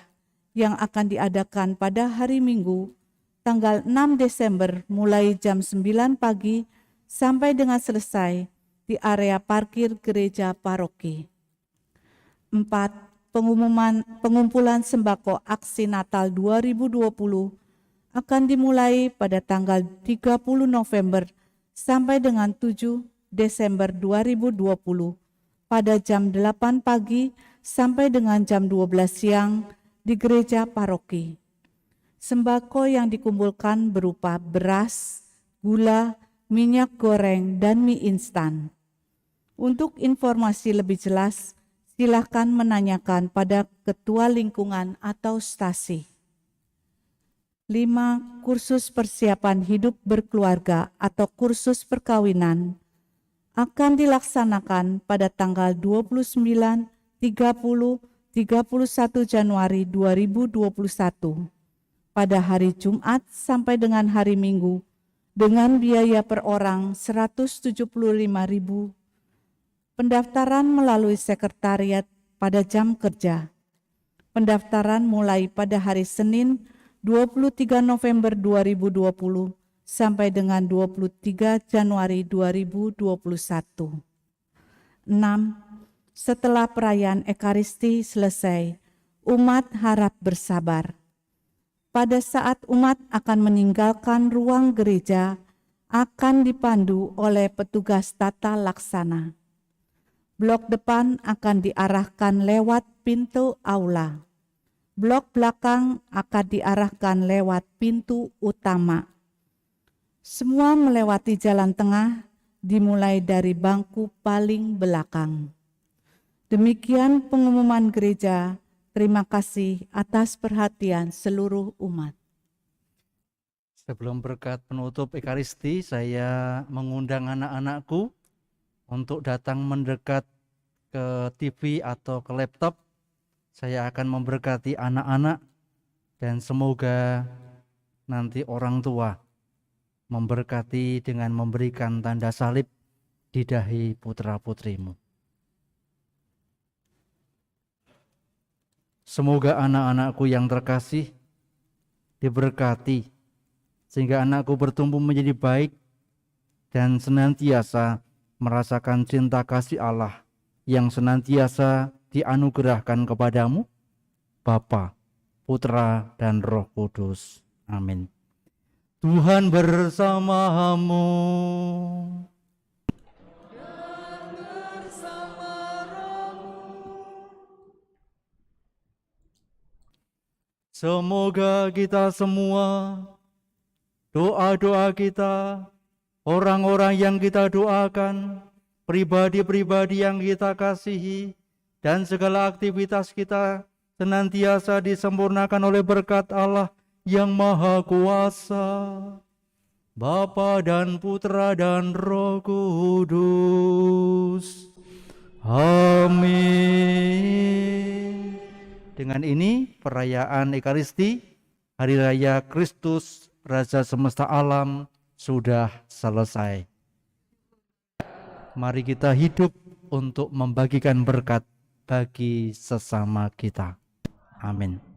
Speaker 1: yang akan diadakan pada hari Minggu, tanggal 6 Desember mulai jam 9 pagi sampai dengan selesai di area parkir Gereja Paroki. 4. Pengumpulan sembako aksi Natal 2020 akan dimulai pada tanggal 30 November sampai dengan 7 Desember 2020 pada jam 8 pagi sampai dengan jam 12 siang di Gereja Paroki. Sembako yang dikumpulkan berupa beras, gula, minyak goreng, dan mie instan. Untuk informasi lebih jelas, silakan menanyakan pada ketua lingkungan atau stasi. 5. Kursus persiapan hidup berkeluarga atau kursus perkawinan akan dilaksanakan pada tanggal 29, 30, 31 Januari 2021 pada hari Jumat sampai dengan hari Minggu dengan biaya per orang Rp175.000. Pendaftaran melalui sekretariat pada jam kerja. Pendaftaran mulai pada hari Senin 23 November 2020 sampai dengan 23 Januari 2021. 6. Setelah perayaan Ekaristi selesai, umat harap bersabar. Pada saat umat akan meninggalkan ruang gereja, akan dipandu oleh petugas tata laksana. Blok depan akan diarahkan lewat pintu aula. Blok belakang akan diarahkan lewat pintu utama. Semua melewati jalan tengah, dimulai dari bangku paling belakang. Demikian pengumuman gereja. Terima kasih atas perhatian seluruh umat.
Speaker 2: Sebelum berkat penutup Ekaristi, saya mengundang anak-anakku untuk datang mendekat ke TV atau ke laptop. Saya akan memberkati anak-anak dan semoga nanti orang tua memberkati dengan memberikan tanda salib di dahi putra-putrimu. Semoga anak-anakku yang terkasih diberkati sehingga anakku bertumbuh menjadi baik dan senantiasa merasakan cinta kasih Allah yang senantiasa dianugerahkan kepadamu, Bapa, Putra, dan Roh Kudus. Amin. Tuhan bersamamu. Semoga kita semua, doa-doa kita, orang-orang yang kita doakan, pribadi-pribadi yang kita kasihi, dan segala aktivitas kita senantiasa disempurnakan oleh berkat Allah yang Maha Kuasa, Bapa dan Putra dan Roh Kudus. Amin. Dengan ini perayaan Ekaristi, Hari Raya Kristus Raja Semesta Alam sudah selesai. Mari kita hidup untuk membagikan berkat bagi sesama kita. Amin.